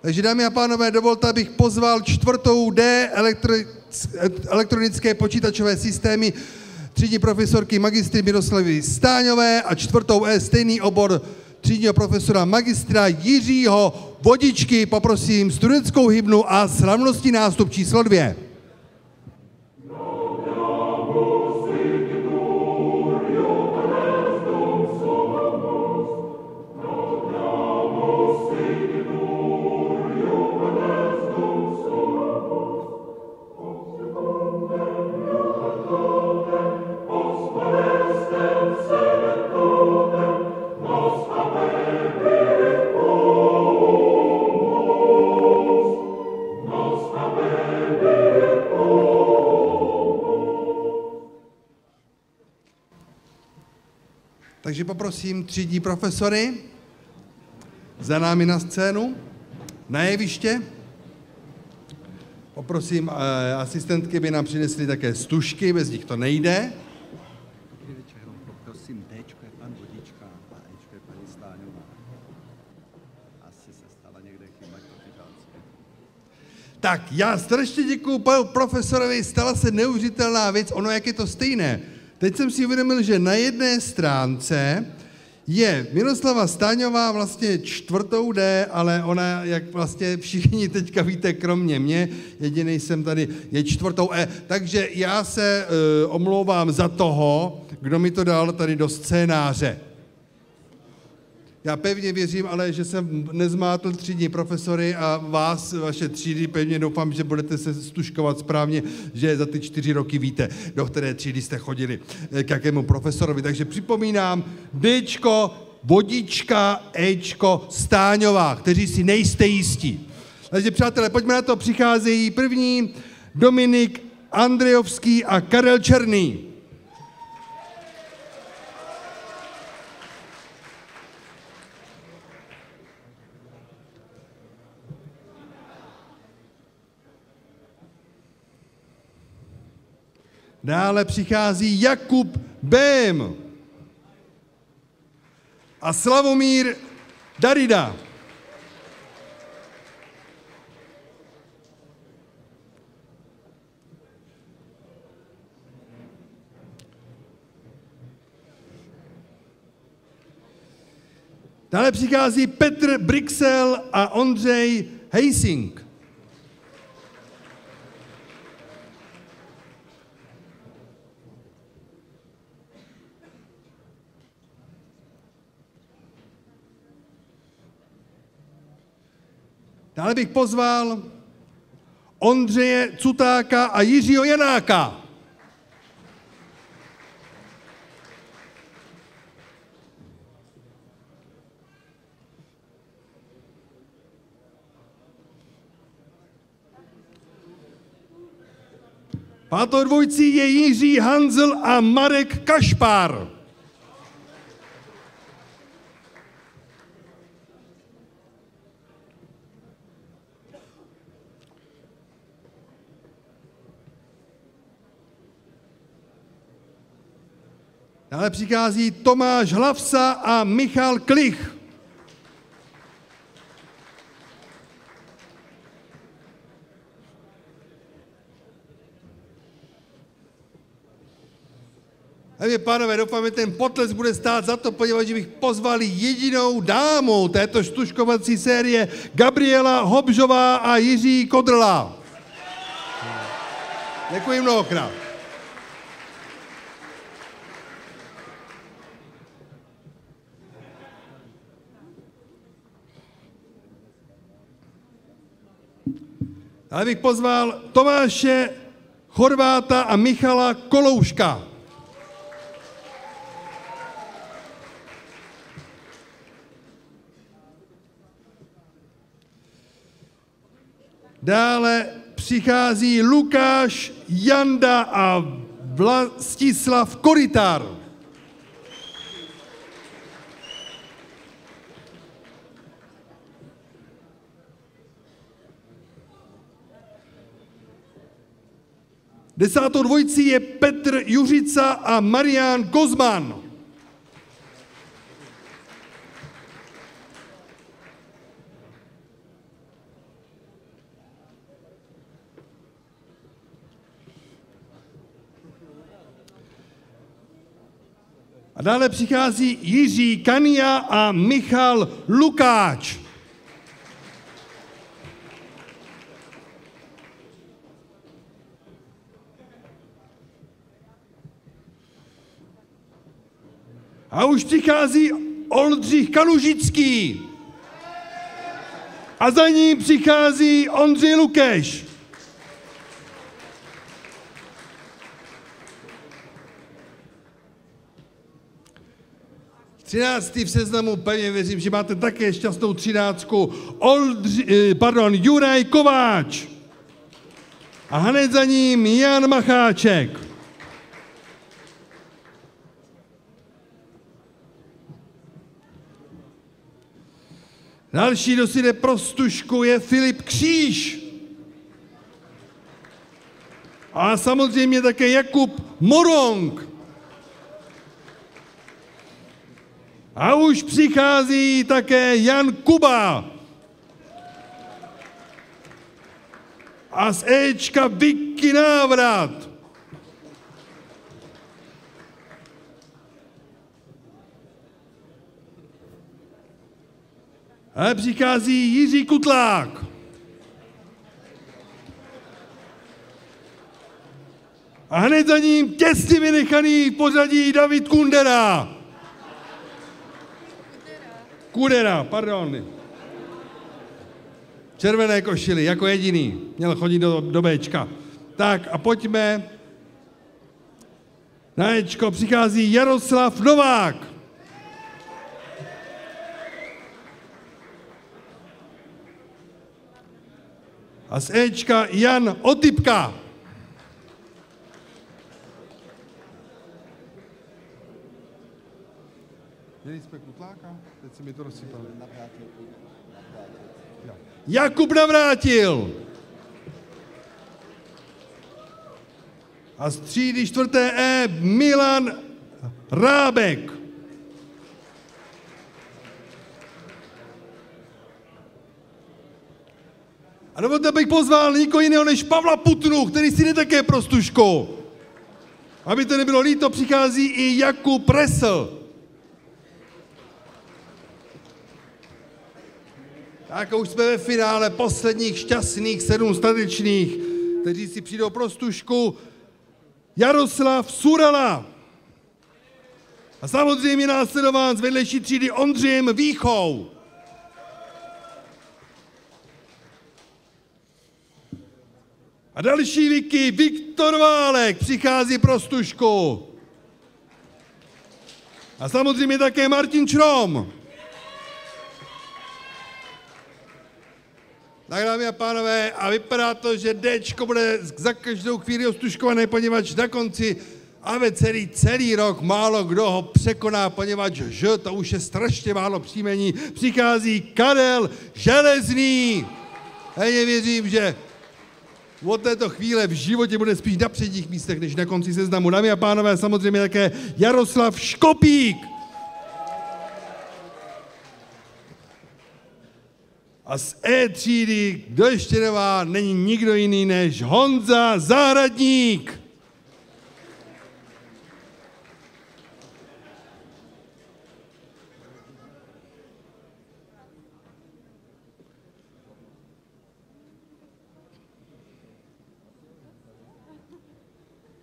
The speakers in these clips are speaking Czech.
Takže dámy a pánové, dovolte, abych pozval 4D elektronické počítačové systémy třídní profesorky magistry Miroslavy Stáňové a 4E stejný obor třídního profesora magistra Jiřího Vodičky. Poprosím studentskou hymnu a slavnostní nástup číslo 2. Takže poprosím třídní profesory za námi na scénu, na jeviště. Poprosím asistentky, by nám přinesly také stužky, bez nich to nejde. Poprosím, Dčko je pan Vodička a Ečko je paní Stáňová. Asi se stala někde chyba kapitánské. Tak, já strašně děkuju panu profesorovi, stala se neuvěřitelná věc, ono jak je to stejné. Teď jsem si uvědomil, že na jedné stránce je Miroslava Stáňová vlastně 4D, ale ona, jak vlastně všichni teďka víte, kromě mě, jediný jsem tady, je 4E. Takže já se omlouvám za toho, kdo mi to dal tady do scénáře. Já pevně věřím, ale že jsem nezmátl třídní profesory a vás, vaše třídy, pevně doufám, že budete se stužkovat správně, že za ty 4 roky víte, do které třídy jste chodili, k jakému profesorovi. Takže připomínám, Dčko, Vodička, Ečko, Stáňová, kteří si nejste jistí. Takže přátelé, pojďme na to, přicházejí první Dominik Andrejovský a Karel Černý. Dále přichází Jakub Bém a Slavomír Darida. Dále přichází Petr Brixel a Ondřej Hejsing. Dále bych pozval Ondřeje Cutáka a Jiřího Janáka. Pátou dvojcí je Jiří Hanzl a Marek Kašpar. Dále přichází Tomáš Hlavsa a Michal Klich. Hej, pánové, doufám, že ten potlesk bude stát za to, poněvadž bych pozvali jedinou dámu této štuškovací série, Gabriela Hobžová a Jiří Kodrla. Děkuji mnohokrát. Ale bych pozval Tomáše Chorváta a Michala Kolouška. Dále přichází Lukáš Janda a Vlastislav Korytár. Desátou dvojicí je Petr Juřica a Marián Kozman. A dále přichází Jiří Kania a Michal Lukáč. A už přichází Oldřich Kalužický. A za ním přichází Ondřej Lukeš. Třináctý v seznamu, pevně věřím, že máte také šťastnou 13. Juraj Kováč. A hned za ním Jan Macháček. Další, kdo si jde pro stužku, je Filip Kříž. A samozřejmě také Jakub Morong. A už přichází také Jan Kuba. A z Ečka Vicky Návrat. A přichází Jiří Kutlák. A hned za ním těsně vynechaný v pořadí David Kundera. Kudera, pardon. Červené košily, jako jediný. Měl chodit do Bčka. Tak a pojďme. Na Ečko přichází Jaroslav Novák. A z Ečka Jan Otypka. Měli jsme Kutláka? Teď si mi to rozsypali. Jakub Navrátil. A z třídy 4. E Milan Rábek. A dovolte, abych pozval nikoho jiného než Pavla Putnu, který si jde také pro stužku. Aby to nebylo líto, přichází i Jakub Resl. Tak už jsme ve finále, posledních šťastných 7 statečných, kteří si přijdou pro stužku. Jaroslav Surala. A samozřejmě následován z vedlejší třídy Ondřejem Víchou. A další Vicky, Viktor Válek přichází pro stužku. A samozřejmě také Martin Črom. Tak, dámy a pánové, a vypadá to, že Dčko bude za každou chvíli ostužkované, poněvadž na konci celý rok málo kdo ho překoná, poněvadž Ž, to už je strašně málo příjmení, přichází Karel Železný. Já věřím, že od této chvíle v životě bude spíš na předních místech, než na konci seznamu. Dámy a pánové, samozřejmě také Jaroslav Škopík. A z E třídy, kdo ještě nevá, není nikdo jiný než Honza Zahradník.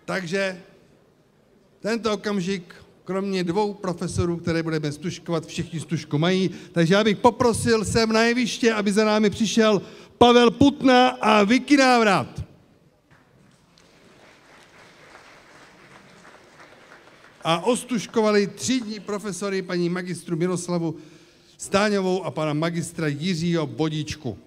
Takže tento okamžik, kromě 2 profesorů, které budeme stužkovat, všichni stužku mají, takže já bych poprosil sem na jeviště, aby za námi přišel Pavel Putna a Vicky Návrat. A ostužkovali třídní profesory paní magistru Miroslavu Stáňovou a pana magistra Jiřího Bodíčku.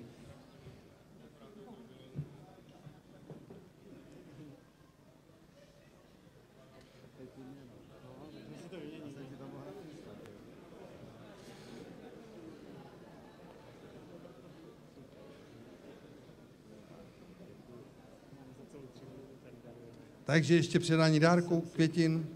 Takže ještě předání dárku, květin.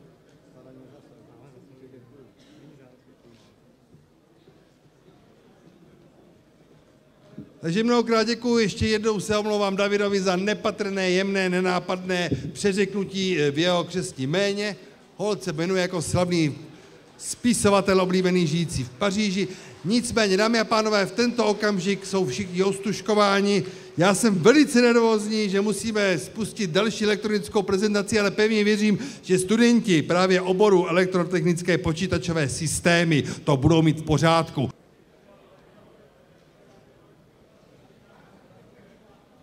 Takže mnohokrát děkuji, ještě jednou se omlouvám Davidovi za nepatrné, jemné, nenápadné přeřeknutí v jeho křestním jméně. Holt se jmenuje jako slavný spisovatel oblíbený žijící v Paříži. Nicméně, dámy a pánové, v tento okamžik jsou všichni ostuškováni. Já jsem velice nervózní, že musíme spustit další elektronickou prezentaci, ale pevně věřím, že studenti právě oboru elektrotechnické počítačové systémy to budou mít v pořádku.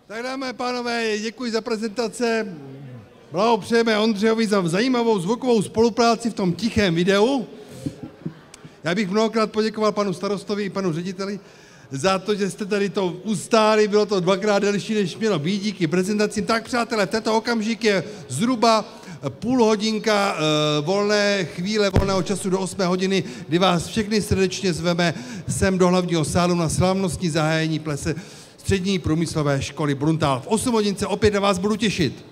Tak dámy a pánové, děkuji za prezentace. Blahopřejeme Ondřejovi za zajímavou zvukovou spolupráci v tom tichém videu. Já bych mnohokrát poděkoval panu starostovi i panu řediteli za to, že jste tady to ustáli, bylo to 2krát delší, než mělo být díky prezentacím. Tak přátelé, v tento okamžik je zhruba půl hodinka volné chvíle, volného času do 8 hodiny, kdy vás všechny srdečně zveme sem do hlavního sálu na slavnostní zahájení plese Střední průmyslové školy Bruntál. V 8 hodince opět na vás budu těšit.